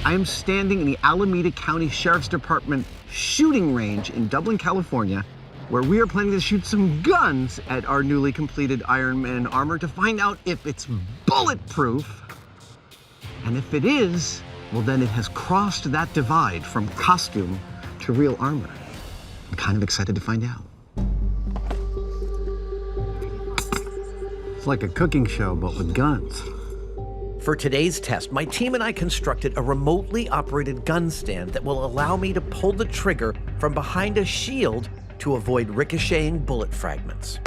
I am standing in the Alameda County Sheriff's Department shooting range in Dublin, California, where we are planning to shoot some guns at our newly completed Iron Man armor to find out if it's bulletproof. And if it is, well, then it has crossed that divide from costume to real armor. I'm kind of excited to find out. It's like a cooking show, but with guns. For today's test, my team and I constructed a remotely operated gun stand that will allow me to pull the trigger from behind a shield to avoid ricocheting bullet fragments.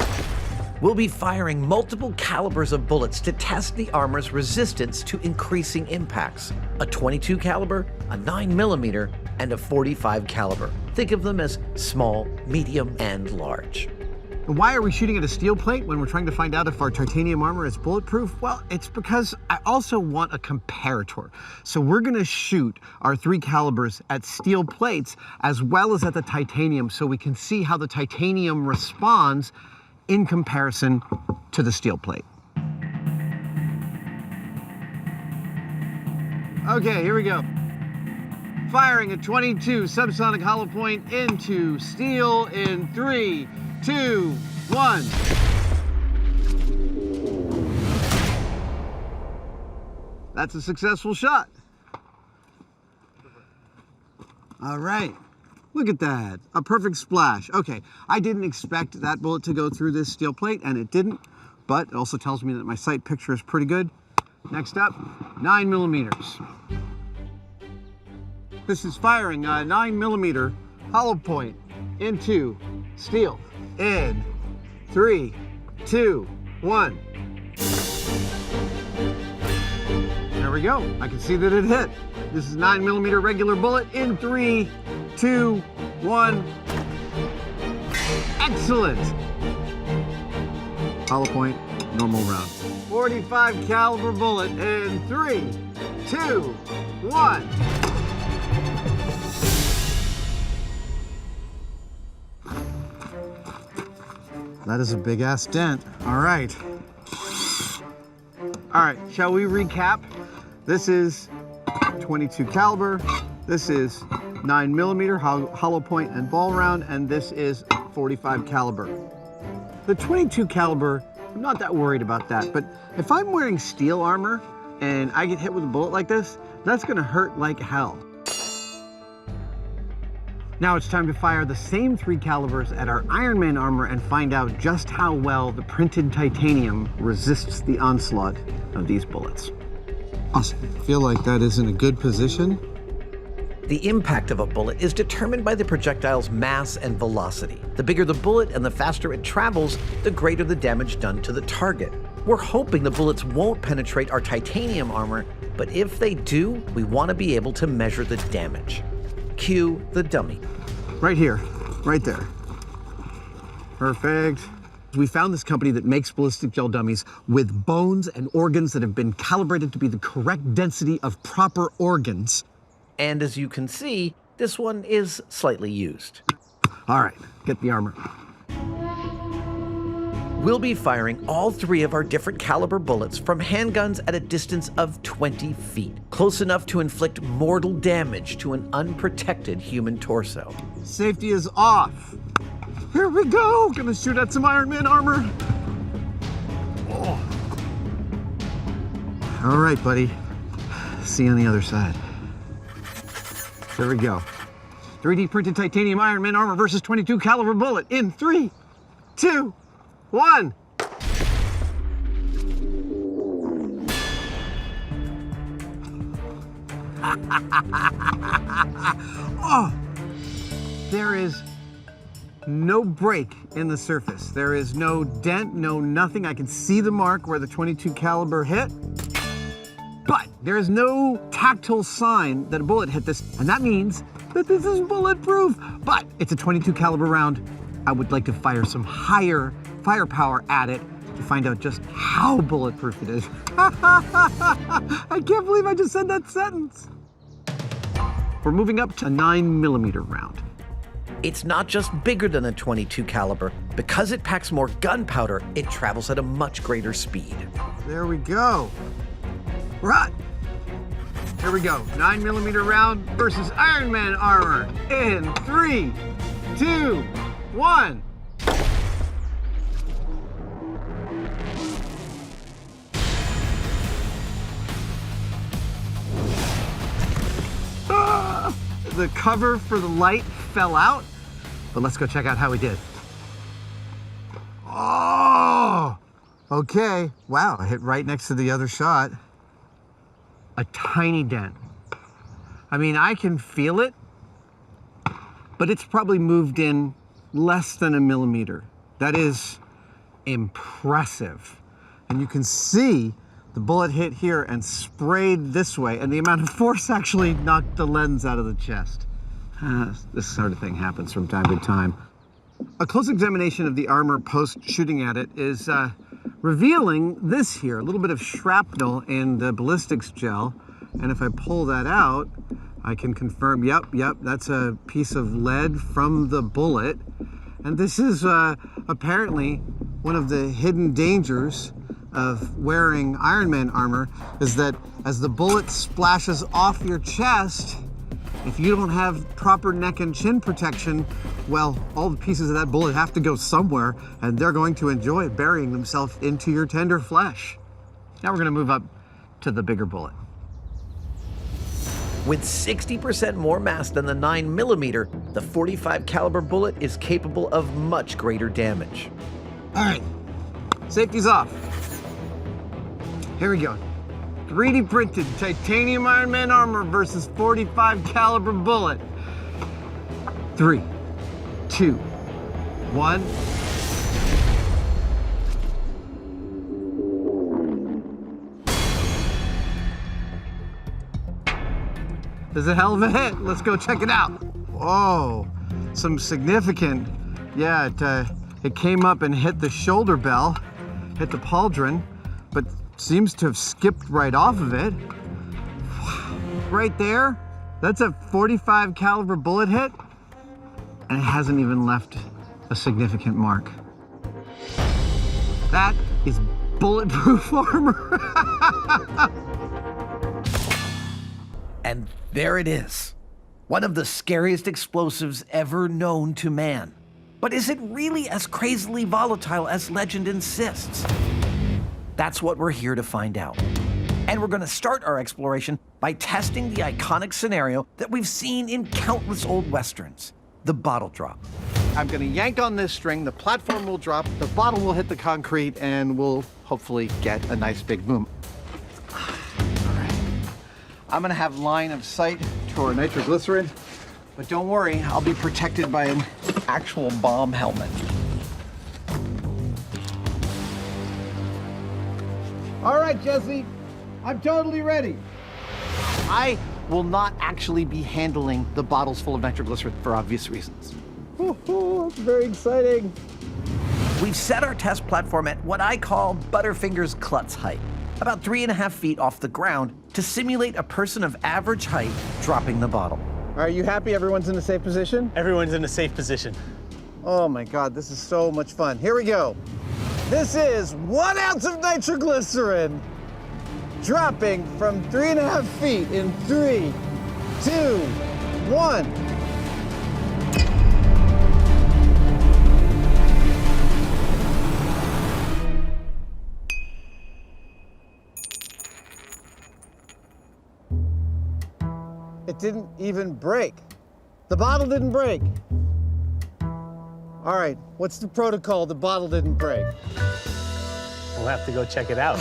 We'll be firing multiple calibers of bullets to test the armor's resistance to increasing impacts. A 22 caliber, a 9mm, and a 45 caliber. Think of them as small, medium, and large. Why are we shooting at a steel plate when we're trying to find out if our titanium armor is bulletproof? Well, it's because I also want a comparator. So we're gonna shoot our 3 calibers at steel plates as well as at the titanium so we can see how the titanium responds in comparison to the steel plate. Okay, here we go. Firing a 22 subsonic hollow point into steel in 3, 2, 1. That's a successful shot. All right, look at that, a perfect splash. Okay, I didn't expect that bullet to go through this steel plate, and it didn't, but it also tells me that my sight picture is pretty good. Next up, 9mm. This is firing a 9mm hollow point into steel in 3, 2, 1. There we go. I can see that it hit. This is 9mm regular bullet in 3, 2, 1. Excellent. Hollow point, normal round. 45 caliber bullet in 3, 2, 1. That is a big ass dent. All right. All right, shall we recap? This is 22 caliber. This is 9mm hollow point and ball round, and this is 45 caliber. The 22 caliber, I'm not that worried about that, but if I'm wearing steel armor and I get hit with a bullet like this, that's gonna hurt like hell. Now it's time to fire the same 3 calibers at our Iron Man armor and find out just how well the printed titanium resists the onslaught of these bullets. Awesome. I feel like that is in a good position. The impact of a bullet is determined by the projectile's mass and velocity. The bigger the bullet and the faster it travels, the greater the damage done to the target. We're hoping the bullets won't penetrate our titanium armor, but if they do, we want to be able to measure the damage. Cue the dummy. Right here, right there. Perfect. We found this company that makes ballistic gel dummies with bones and organs that have been calibrated to be the correct density of proper organs. And as you can see, this one is slightly used. All right, get the armor. We'll be firing all 3 of our different caliber bullets from handguns at a distance of 20 feet, close enough to inflict mortal damage to an unprotected human torso. Safety is off. Here we go, gonna shoot at some Iron Man armor. Oh. All right, buddy. See you on the other side. There we go. 3D printed titanium Iron Man armor versus 22 caliber bullet in 3, 2, 1. Oh, there is no break in the surface. There is no dent, no nothing. I can see the mark where the 22 caliber hit, but there is no tactile sign that a bullet hit this, and that means that this is bulletproof. But it's a 22 caliber round. I would like to fire some higher firepower at it to find out just how bulletproof it is. I can't believe I just said that sentence. We're moving up to a 9mm round. It's not just bigger than a 22 caliber. Because it packs more gunpowder, it travels at a much greater speed. There we go. Right. Here we go. 9mm round versus Iron Man armor. In 3, 2, 1. The cover for the light fell out, but let's go check out how we did. Oh, okay. Wow, I hit right next to the other shot. A tiny dent. I mean, I can feel it, but it's probably moved in less than 1 millimeter. That is impressive. And you can see the bullet hit here and sprayed this way, and the amount of force actually knocked the lens out of the chest. This sort of thing happens from time to time. A close examination of the armor post shooting at it is revealing this here, a little bit of shrapnel in the ballistics gel. And if I pull that out, I can confirm, yep, that's a piece of lead from the bullet. And this is apparently one of the hidden dangers of wearing Iron Man armor, is that as the bullet splashes off your chest, if you don't have proper neck and chin protection, well, all the pieces of that bullet have to go somewhere, and they're going to enjoy burying themselves into your tender flesh. Now we're gonna move up to the bigger bullet. With 60% more mass than the 9mm, the .45 caliber bullet is capable of much greater damage. All right, safety's off. Here we go. 3D printed titanium Iron Man armor versus .45 caliber bullet. 3, 2, 1. This is a hell of a hit. Let's go check it out. Whoa, some significant, yeah, it came up and hit the shoulder bell, hit the pauldron, but seems to have skipped right off of it. Right there, that's a .45 caliber bullet hit, and it hasn't even left a significant mark. That is bulletproof armor. And there it is. One of the scariest explosives ever known to man. But is it really as crazily volatile as legend insists? That's what we're here to find out. And we're gonna start our exploration by testing the iconic scenario that we've seen in countless old westerns, the bottle drop. I'm gonna yank on this string, the platform will drop, the bottle will hit the concrete, and we'll hopefully get a nice big boom. All right. I'm gonna have line of sight to our nitroglycerin, but don't worry, I'll be protected by an actual bomb helmet. All right, Jesse, I'm totally ready. I will not actually be handling the bottles full of nitroglycerin for obvious reasons. That's very exciting. We've set our test platform at what I call Butterfinger's klutz height, about 3.5 feet off the ground, to simulate a person of average height dropping the bottle. Are you happy everyone's in a safe position? Everyone's in a safe position. Oh my God, this is so much fun. Here we go. This is 1 ounce of nitroglycerin dropping from 3.5 feet in 3, 2, 1. It didn't even break. The bottle didn't break. All right, what's the protocol? The bottle didn't break. We'll have to go check it out.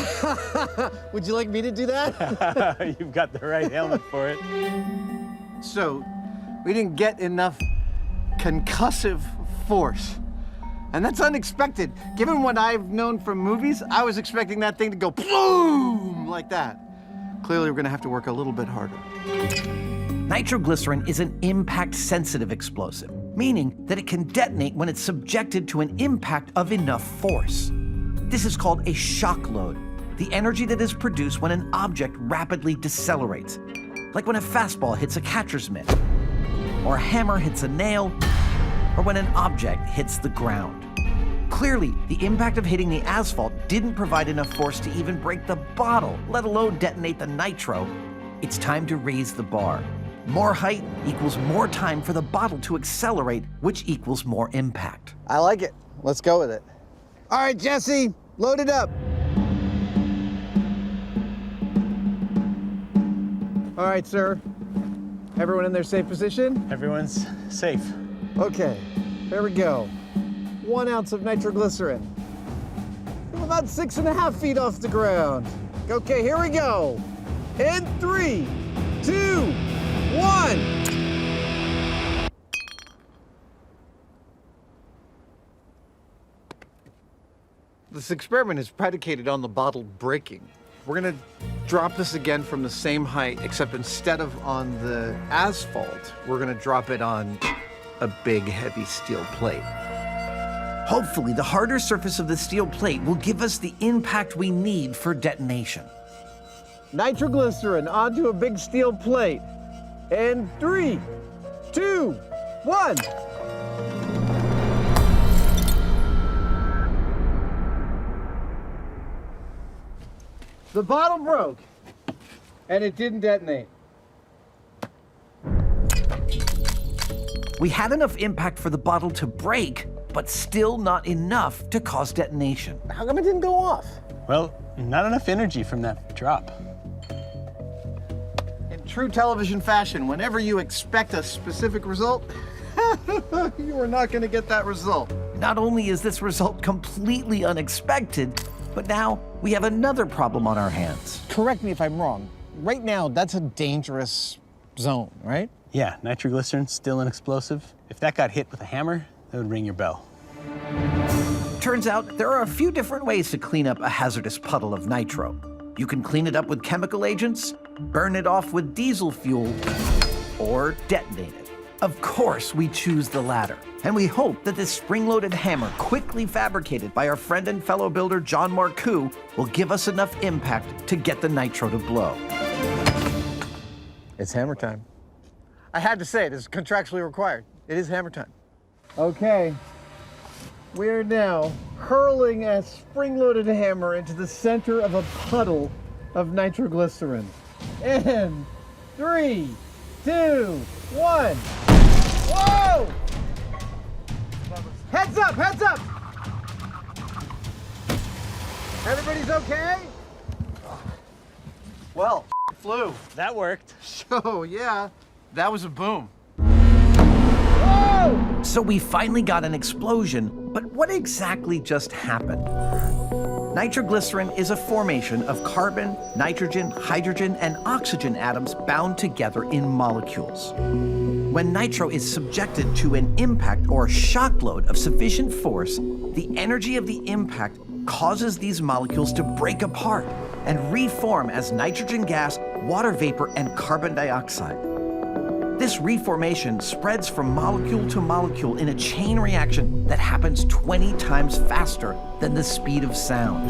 Would you like me to do that? You've got the right helmet for it. So, we didn't get enough concussive force. And that's unexpected. Given what I've known from movies, I was expecting that thing to go boom like that. Clearly, we're gonna have to work a little bit harder. Nitroglycerin is an impact-sensitive explosive, meaning that it can detonate when it's subjected to an impact of enough force. This is called a shock load, the energy that is produced when an object rapidly decelerates, like when a fastball hits a catcher's mitt, or a hammer hits a nail, or when an object hits the ground. Clearly, the impact of hitting the asphalt didn't provide enough force to even break the bottle, let alone detonate the nitro it's time to raise the bar. More height equals more time for the bottle to accelerate, which equals more impact. I like it. Let's go with it. All right, Jesse, load it up. All right, sir. Everyone in their safe position? Everyone's safe. Okay, here we go. 1 ounce of nitroglycerin. I'm about 6.5 feet off the ground. Okay, here we go. In 3, 2, 1. This experiment is predicated on the bottle breaking. We're gonna drop this again from the same height, except instead of on the asphalt, we're gonna drop it on a big, heavy steel plate. Hopefully, the harder surface of the steel plate will give us the impact we need for detonation. Nitroglycerin onto a big steel plate. In 3, 2, 1. The bottle broke, and it didn't detonate. We had enough impact for the bottle to break, but still not enough to cause detonation. How come it didn't go off? Well, not enough energy from that drop. In true television fashion, whenever you expect a specific result, you are not going to get that result. Not only is this result completely unexpected, but now we have another problem on our hands. Correct me if I'm wrong. Right now, that's a dangerous zone, right? Yeah, nitroglycerin's still an explosive. If that got hit with a hammer, that would ring your bell. Turns out there are a few different ways to clean up a hazardous puddle of nitro. You can clean it up with chemical agents, burn it off with diesel fuel, or detonate it. Of course, we choose the latter, and we hope that this spring-loaded hammer quickly fabricated by our friend and fellow builder John Marcoux will give us enough impact to get the nitro to blow. It's hammer time. I had to say it is contractually required. It is hammer time. Okay, we are now hurling a spring-loaded hammer into the center of a puddle of nitroglycerin. In 3, 2, 1. Whoa! Heads up, heads up! Everybody's okay? Well, flew. That worked. So, yeah, that was a boom. So we finally got an explosion, but what exactly just happened? Nitroglycerin is a formation of carbon, nitrogen, hydrogen, and oxygen atoms bound together in molecules. When nitro is subjected to an impact or shock load of sufficient force, the energy of the impact causes these molecules to break apart and reform as nitrogen gas, water vapor, and carbon dioxide. This reformation spreads from molecule to molecule in a chain reaction that happens 20 times faster than the speed of sound.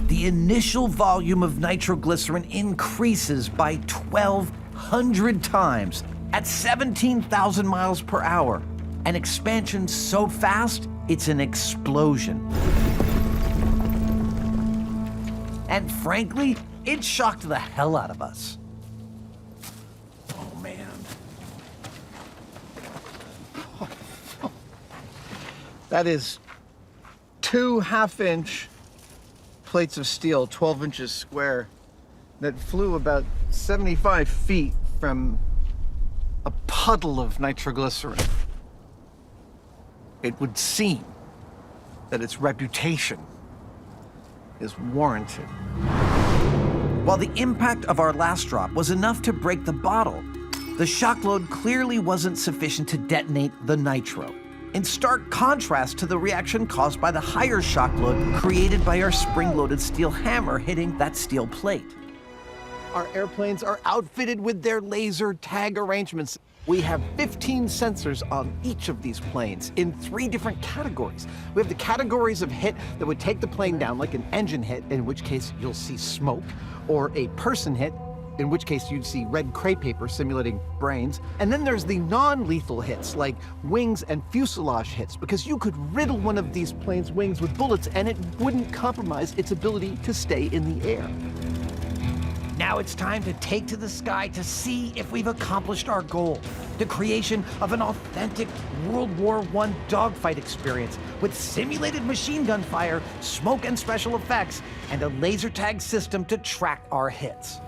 The initial volume of nitroglycerin increases by 1,200 times at 17,000 miles per hour, an expansion so fast it's an explosion. And frankly, it shocked the hell out of us. Oh, man. That is 2 half-inch plates of steel, 12 inches square, that flew about 75 feet from a puddle of nitroglycerin. It would seem that its reputation is warranted. While the impact of our last drop was enough to break the bottle, the shock load clearly wasn't sufficient to detonate the nitro, in stark contrast to the reaction caused by the higher shock load created by our spring-loaded steel hammer hitting that steel plate. Our airplanes are outfitted with their laser tag arrangements. We have 15 sensors on each of these planes in 3 different categories. We have the categories of hit that would take the plane down, like an engine hit, in which case you'll see smoke, or a person hit, in which case you'd see red crepe paper simulating brains. And then there's the non-lethal hits, like wings and fuselage hits, because you could riddle one of these planes' wings with bullets and it wouldn't compromise its ability to stay in the air. Now it's time to take to the sky to see if we've accomplished our goal, the creation of an authentic World War I dogfight experience with simulated machine gun fire, smoke and special effects, and a laser tag system to track our hits.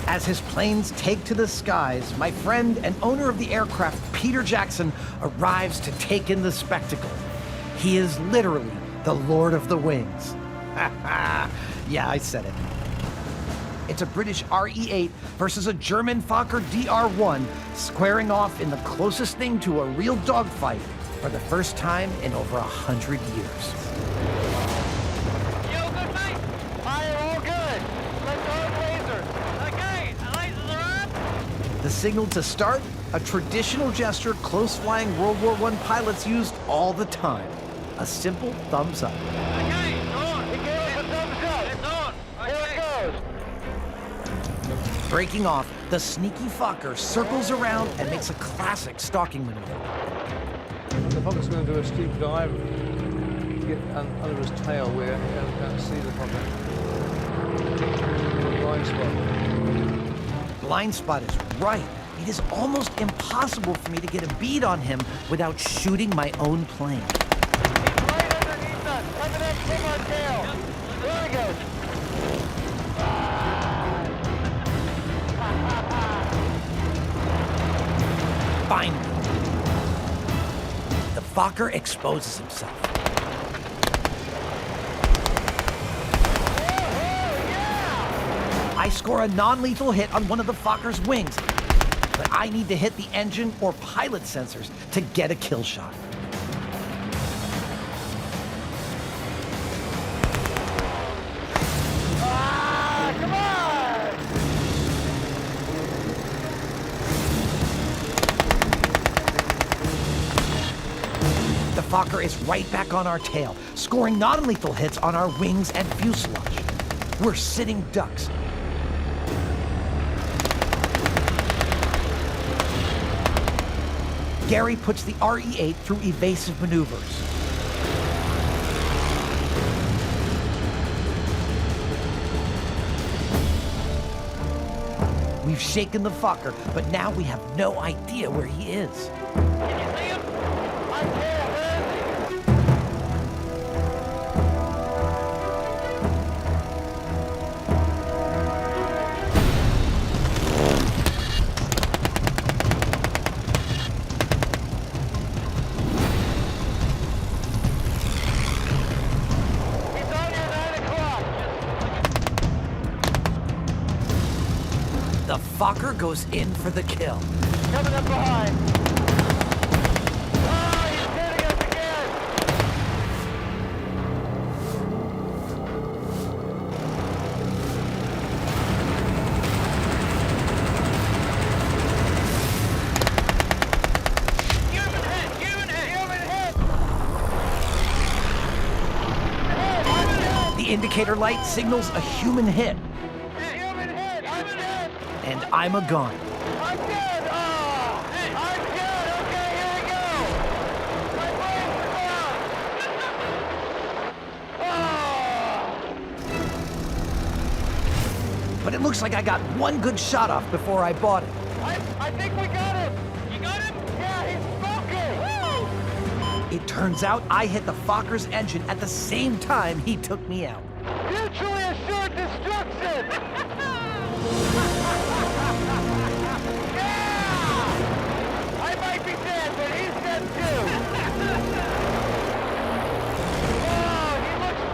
As his planes take to the skies, my friend and owner of the aircraft, Peter Jackson, arrives to take in the spectacle. He is literally the Lord of the Wings. Yeah, I said it. It's a British RE-8 versus a German Fokker DR-1, squaring off in the closest thing to a real dogfight for the first time in over 100 years. You all good, mate? I am all good. Let's go lasers. Okay, the lasers are on. The signal to start, a traditional gesture close-flying World War I pilots used all the time. A simple thumbs up. Okay, it's on. He gave us a thumbs up. It's on. Okay. Here it goes. Breaking off, the sneaky Fokker circles around and makes a classic stalking maneuver. The Fokker's going to do a steep dive, get under his tail where you can't see the Fokker. Blind spot. Blind spot is right. It is almost impossible for me to get a bead on him without shooting my own plane. He's right underneath us. Coming up from our tail. There he goes. Finally, the Fokker exposes himself. I score a non-lethal hit on one of the Fokker's wings, but I need to hit the engine or pilot sensors to get a kill shot. Come on! The Fokker is right back on our tail, scoring non-lethal hits on our wings and fuselage. We're sitting ducks. Gary puts the RE-8 through evasive maneuvers. We've shaken the Fokker, but now we have no idea where he is. Can you see him? I can't, man. He's on your 9 o'clock. The Fokker goes in for the kill. Coming up behind. Oh, he's hitting us again. Human hit! Human hit! Human hit! The indicator light signals a human hit, Human hit! I'm dead! and I'm a gun. I'm dead! Oh! I'm dead! Okay, here we go! My brains are gone! Oh! But it looks like I got one good shot off before I bought it. I think we got him! You got him? Yeah, he's smoking! It turns out I hit the Fokker's engine at the same time he took me out. Mutually assured destruction! Yeah! I might be dead, but he's dead too! Oh, he looks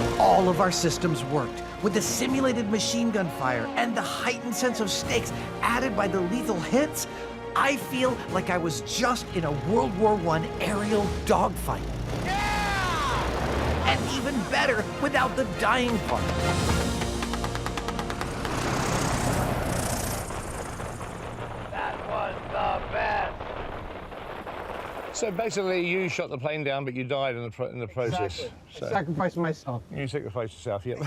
beautiful! All of our systems worked. With the simulated machine gun fire and the heightened sense of stakes added by the lethal hits, I feel like I was just in a World War I aerial dogfight. Yeah! And even better without the dying part. That was the best! So basically, you shot the plane down, but you died in the process. Exactly. So Sacrifice myself. you sacrificed yourself, yep.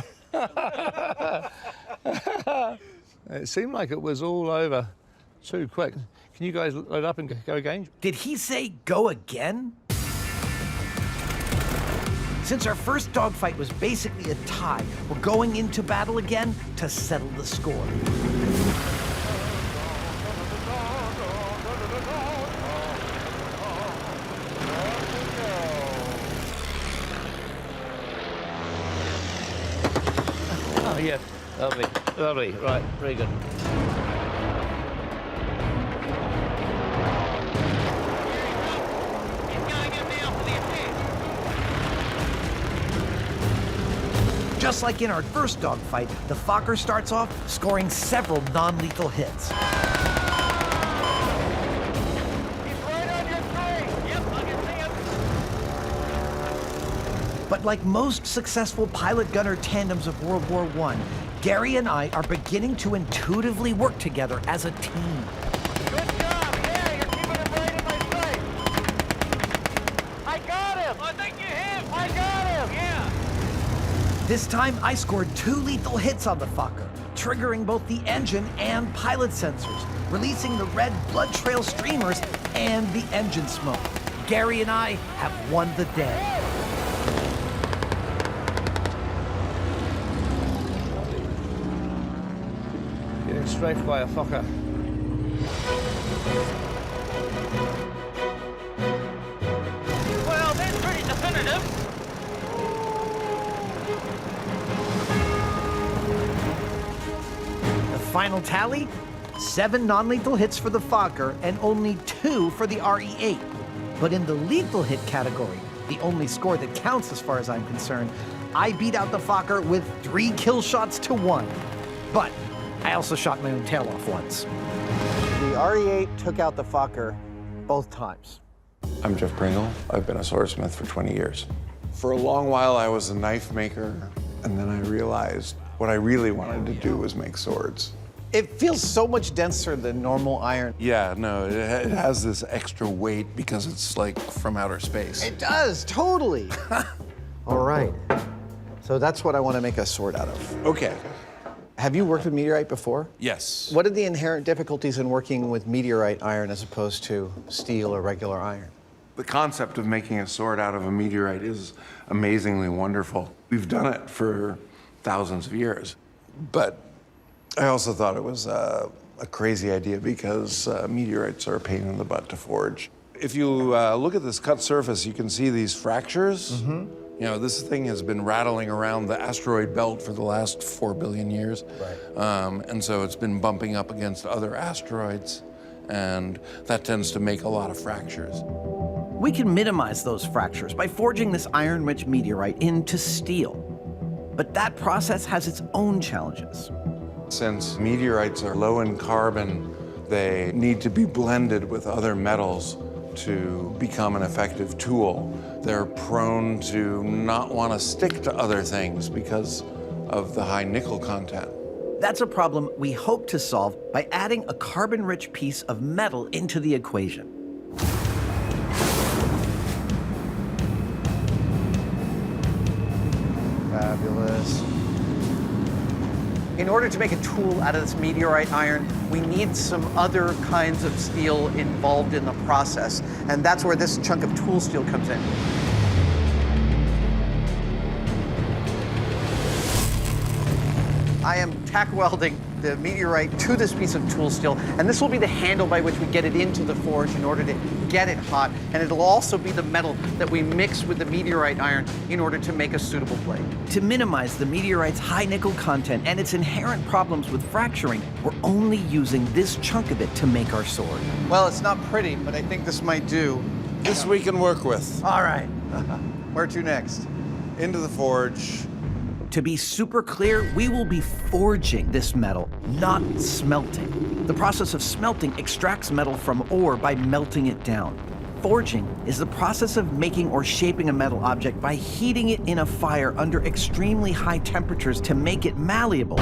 It seemed like it was all over too quick. Can you guys load up and go again? Did he say go again? Since our first dogfight was basically a tie, we're going into battle again to settle the score. Oh, yeah. Lovely. Lovely. Right. Very good. Just like in our first dogfight, the Fokker starts off scoring several non-lethal hits. He's right on your screen. Yep, I can see him. But like most successful pilot-gunner tandems of World War I, Gary and I are beginning to intuitively work together as a team. Good job. Yeah, you're keeping him right in my sight. I got him. I think you hit him. I got him. Yeah. This time, I scored 2 lethal hits on the Fokker, triggering both the engine and pilot sensors, releasing the red blood trail streamers and the engine smoke. Gary and I have won the day. Getting strafed by a Fokker. Well, that's pretty definitive. The final tally? 7 non-lethal hits for the Fokker and only 2 for the RE-8. But in the lethal hit category, the only score that counts as far as I'm concerned, I beat out the Fokker with 3 kill shots to 1. But I also shot my own tail off once. The RE-8 took out the Fokker both times. I'm Jeff Pringle. I've been a swordsmith for 20 years. For a long while, I was a knife maker, and then I realized what I really wanted to do was make swords. It feels so much denser than normal iron. Yeah, no, it has this extra weight because it's like from outer space. It does, totally. All right. So that's what I want to make a sword out of. Okay. Have you worked with meteorite before? Yes. What are the inherent difficulties in working with meteorite iron as opposed to steel or regular iron? The concept of making a sword out of a meteorite is amazingly wonderful. We've done it for thousands of years. But I also thought it was a crazy idea because meteorites are a pain in the butt to forge. If you look at this cut surface, you can see these fractures. Mm-hmm. You know, this thing has been rattling around the asteroid belt for the last 4 billion years. Right. And so it's been bumping up against other asteroids, and that tends to make a lot of fractures. We can minimize those fractures by forging this iron-rich meteorite into steel. But that process has its own challenges. Since meteorites are low in carbon, they need to be blended with other metals to become an effective tool. They're prone to not want to stick to other things because of the high nickel content. That's a problem we hope to solve by adding a carbon-rich piece of metal into the equation. Fabulous. In order to make a tool out of this meteorite iron, we need some other kinds of steel involved in the process. And that's where this chunk of tool steel comes in. I am tack welding the meteorite to this piece of tool steel, and this will be the handle by which we get it into the forge in order to get it hot, and it'll also be the metal that we mix with the meteorite iron in order to make a suitable blade. To minimize the meteorite's high nickel content and its inherent problems with fracturing, we're only using this chunk of it to make our sword. Well, it's not pretty, but I think this might do. This we can work with. All right. Where to next? Into the forge. To be super clear, we will be forging this metal, not smelting. The process of smelting extracts metal from ore by melting it down. Forging is the process of making or shaping a metal object by heating it in a fire under extremely high temperatures to make it malleable.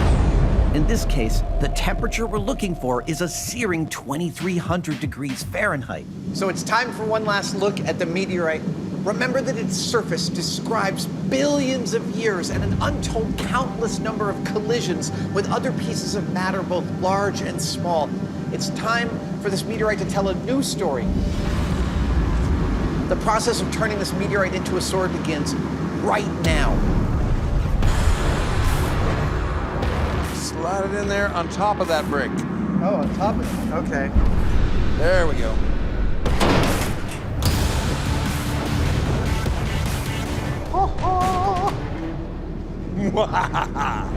In this case, the temperature we're looking for is a searing 2,300 degrees Fahrenheit. So it's time for one last look at the meteorite. Remember that its surface describes billions of years and an untold countless number of collisions with other pieces of matter, both large and small. It's time for this meteorite to tell a new story. The process of turning this meteorite into a sword begins right now. Slide it in there on top of that brick. Oh, on top of it. Okay. There we go.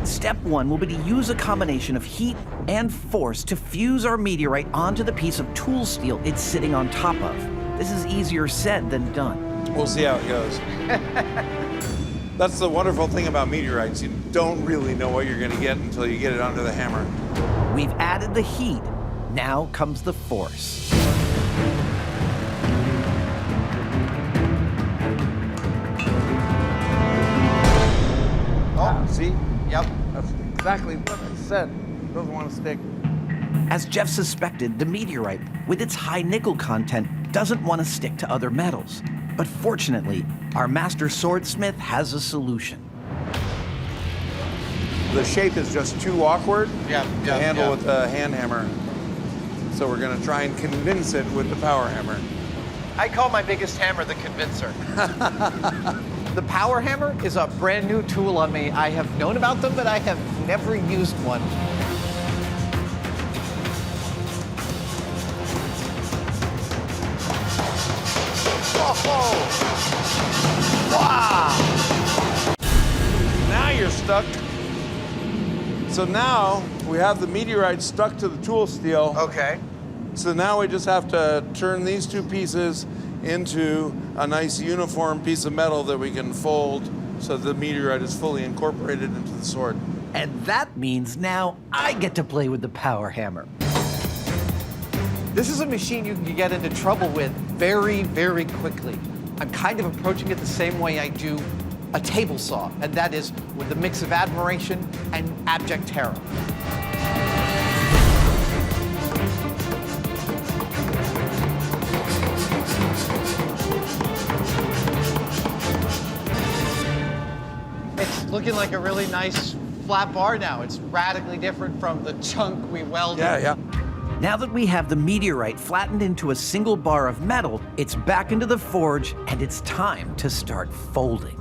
Step one will be to use a combination of heat and force to fuse our meteorite onto the piece of tool steel it's sitting on top of. This is easier said than done. We'll see how it goes. That's the wonderful thing about meteorites. You don't really know what you're going to get until you get it under the hammer. We've added the heat. Now comes the force. Oh, see? Yep. That's exactly what I said. Doesn't want to stick. As Jeff suspected, the meteorite, with its high nickel content, doesn't want to stick to other metals. But fortunately, our master swordsmith has a solution. The shape is just too awkward to handle with the hand hammer. So we're going to try and convince it with the power hammer. I call my biggest hammer the convincer. The power hammer is a brand new tool on me. I have known about them, but I have never used one. Oh, wow! Now you're stuck. So now we have the meteorite stuck to the tool steel. Okay. So now we just have to turn these two pieces into a nice uniform piece of metal that we can fold so the meteorite is fully incorporated into the sword. And that means now I get to play with the power hammer. This is a machine you can get into trouble with very, very quickly. I'm kind of approaching it the same way I do a table saw, and that is with a mix of admiration and abject terror. It's looking like a really nice flat bar now. It's radically different from the chunk we welded. Yeah. Now that we have the meteorite flattened into a single bar of metal, it's back into the forge, and it's time to start folding.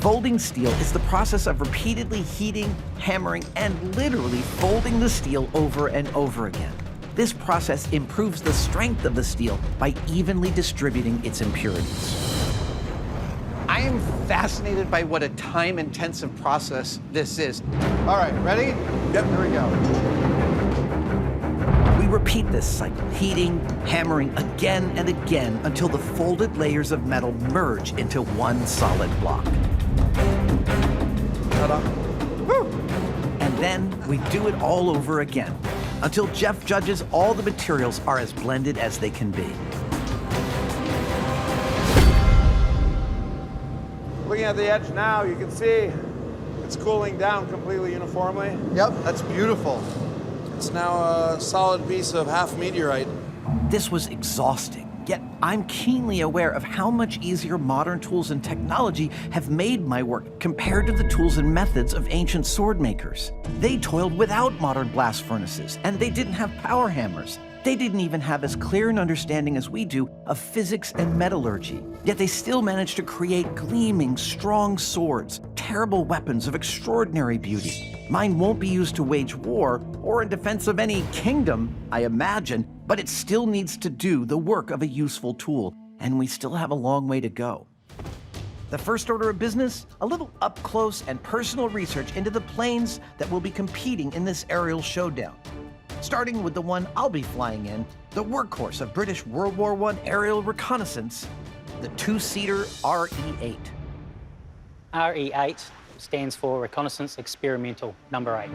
Folding steel is the process of repeatedly heating, hammering, and literally folding the steel over and over again. This process improves the strength of the steel by evenly distributing its impurities. I am fascinated by what a time-intensive process this is. All right, ready? Yep. Here we go. We repeat this cycle, heating, hammering again and again until the folded layers of metal merge into one solid block. Ta-da. Woo! And then we do it all over again until Jeff judges all the materials are as blended as they can be. Looking at the edge now, you can see it's cooling down completely uniformly. Yep, that's beautiful. It's now a solid piece of half meteorite. This was exhausting, yet I'm keenly aware of how much easier modern tools and technology have made my work compared to the tools and methods of ancient sword makers. They toiled without modern blast furnaces, and they didn't have power hammers. They didn't even have as clear an understanding as we do of physics and metallurgy. Yet they still managed to create gleaming, strong swords, terrible weapons of extraordinary beauty. Mine won't be used to wage war or in defense of any kingdom, I imagine, but it still needs to do the work of a useful tool, and we still have a long way to go. The first order of business, a little up-close and personal research into the planes that will be competing in this aerial showdown. Starting with the one I'll be flying in, the workhorse of British World War I aerial reconnaissance, the two-seater RE-8. RE-8 stands for Reconnaissance Experimental Number 8.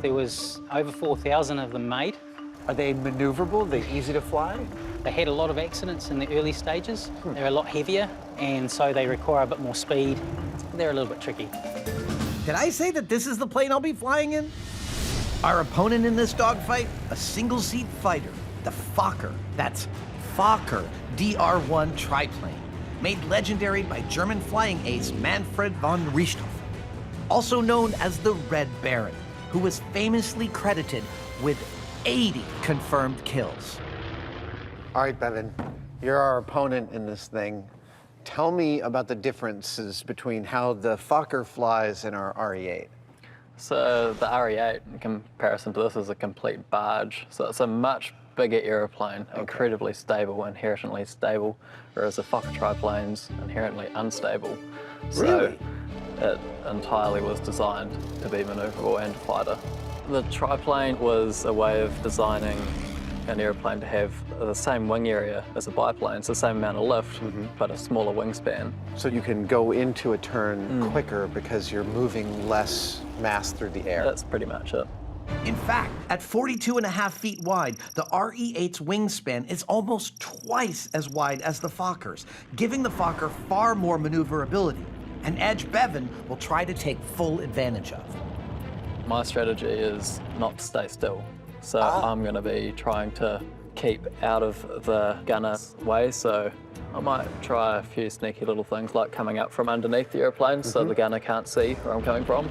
There was over 4,000 of them made. Are they maneuverable? Are they easy to fly? They had a lot of accidents in the early stages. They're a lot heavier, and so they require a bit more speed. They're a little bit tricky. Did I say that this is the plane I'll be flying in? Our opponent in this dogfight, a single-seat fighter, the Fokker. That's Fokker DR-1 triplane, made legendary by German flying ace Manfred von Richthofen, also known as the Red Baron, who was famously credited with 80 confirmed kills. All right, Bevan, you're our opponent in this thing. Tell me about the differences between how the Fokker flies and our RE-8. So the RE-8, in comparison to this, is a complete barge. So it's a much bigger aeroplane, incredibly stable, inherently stable, whereas the Fokker triplane's inherently unstable. Really? So it entirely was designed to be maneuverable and fighter. The triplane was a way of designing an airplane to have the same wing area as a biplane, so the same amount of lift, but a smaller wingspan. So you can go into a turn quicker because you're moving less mass through the air. That's pretty much it. In fact, at 42.5 feet wide, the RE-8's wingspan is almost twice as wide as the Fokker's, giving the Fokker far more maneuverability, an edge Bevan will try to take full advantage of. My strategy is not to stay still. So I'm going to be trying to keep out of the gunner's way, so I might try a few sneaky little things like coming up from underneath the airplane so the gunner can't see where I'm coming from.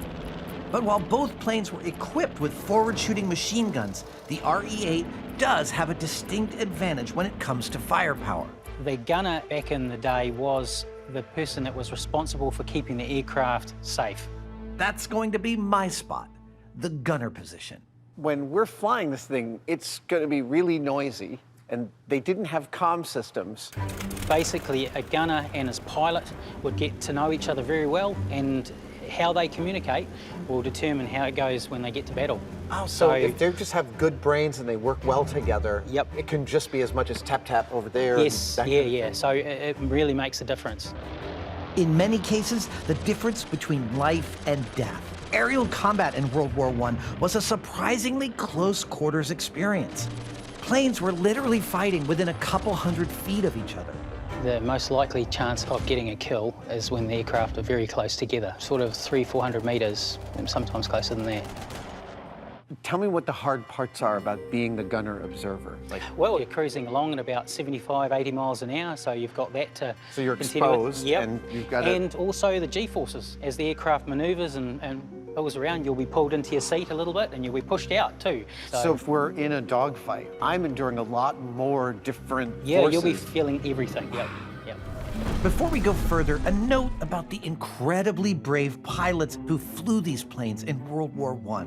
But while both planes were equipped with forward-shooting machine guns, the RE-8 does have a distinct advantage when it comes to firepower. The gunner back in the day was the person that was responsible for keeping the aircraft safe. That's going to be my spot, the gunner position. When we're flying this thing, it's going to be really noisy, and they didn't have comm systems. Basically, a gunner and his pilot would get to know each other very well, and how they communicate will determine how it goes when they get to battle. Oh, so if they just have good brains and they work well together, Yep. it can just be as much as tap-tap over there. Yes, and that kind of yeah. thing. So it really makes a difference. In many cases, the difference between life and death. Aerial combat in World War I was a surprisingly close quarters experience. Planes were literally fighting within a couple hundred feet of each other. The most likely chance of getting a kill is when the aircraft are very close together, sort of 300-400 meters, and sometimes closer than that. Tell me what the hard parts are about being the gunner observer. Like, Well, you're cruising along at about 75, 80 miles an hour, so you've got that to so you're contend with. exposed, Yep. and you've got to... And also the G-forces. As the aircraft maneuvers and pulls around, you'll be pulled into your seat a little bit, and you'll be pushed out too. So if we're in a dogfight, I'm enduring a lot more different yeah, forces. you'll be feeling everything. Yep. Before we go further, a note about the incredibly brave pilots who flew these planes in World War I.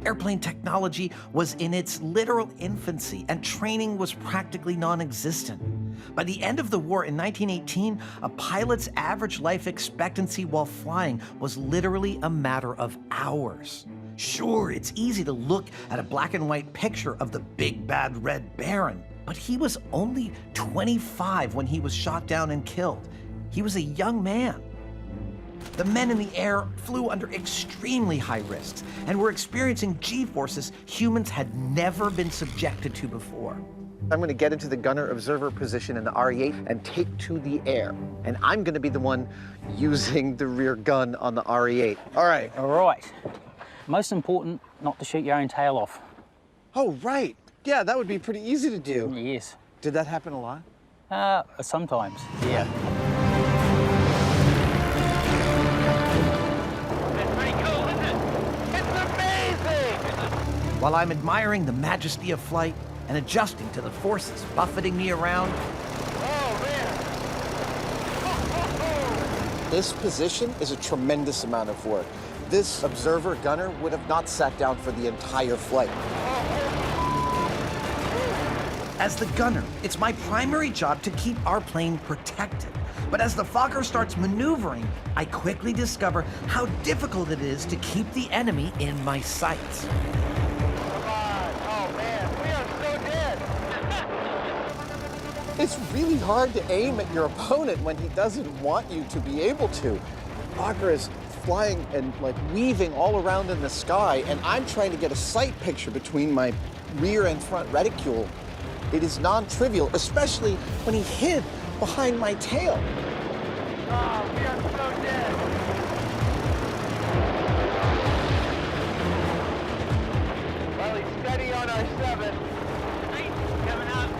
Airplane technology was in its literal infancy, and training was practically non-existent. By the end of the war in 1918, a pilot's average life expectancy while flying was literally a matter of hours. Sure, it's easy to look at a black and white picture of the big bad Red Baron, but he was only 25 when he was shot down and killed. He was a young man. The men in the air flew under extremely high risks and were experiencing G-forces humans had never been subjected to before. I'm going to get into the gunner observer position in the RE-8 and take to the air. And I'm going to be the one using the rear gun on the RE-8. All right. All right. Most important, not to shoot your own tail off. Oh, right. Yeah, that would be pretty easy to do. Yes. Did that happen a lot? Sometimes, yeah. It's pretty cool, isn't it? It's amazing! While I'm admiring the majesty of flight and adjusting to the forces buffeting me around, Oh, man. This position is a tremendous amount of work. This observer gunner would have not sat down for the entire flight. as the gunner, it's my primary job to keep our plane protected. But as the Fokker starts maneuvering, I quickly discover how difficult it is to keep the enemy in my sights. Come on. Oh, man. We are so dead. It's really hard to aim at your opponent when he doesn't want you to be able to. Fokker is flying and like weaving all around in the sky, and I'm trying to get a sight picture between my rear and front reticule. It is non-trivial, especially when he hid behind my tail. Oh, we are so dead. on I-7. Coming up.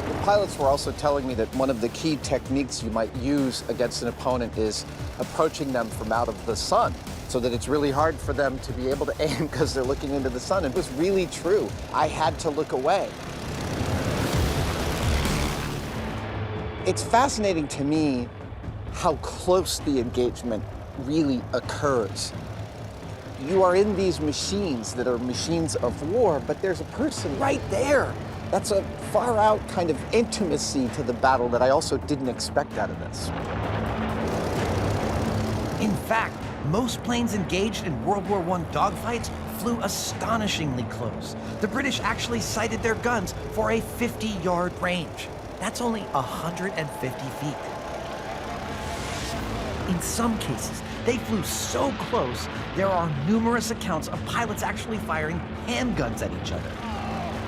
The pilots were also telling me that one of the key techniques you might use against an opponent is approaching them from out of the sun, so that it's really hard for them to be able to aim because they're looking into the sun. It was really true. I had to look away. It's fascinating to me how close the engagement really occurs. You are in these machines that are machines of war, but there's a person right there. That's a far out kind of intimacy to the battle that I also didn't expect out of this. In fact, most planes engaged in World War I dogfights flew astonishingly close. The British actually sighted their guns for a 50-yard range. That's only 150 feet. In some cases, they flew so close, there are numerous accounts of pilots actually firing handguns at each other.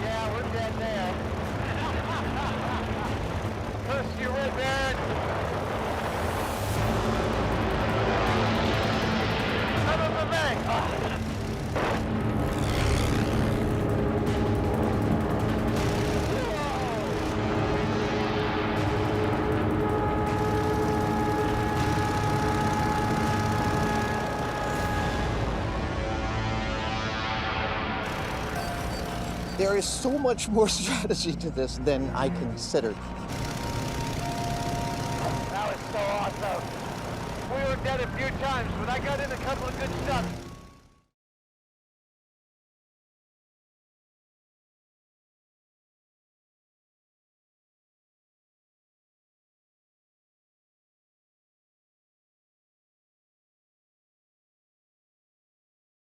Yeah, we're dead there. Push your way, Barrett. Come up the bank. There is so much more strategy to this than I considered. That was so awesome. We were dead a few times, but I got in a couple of good shots.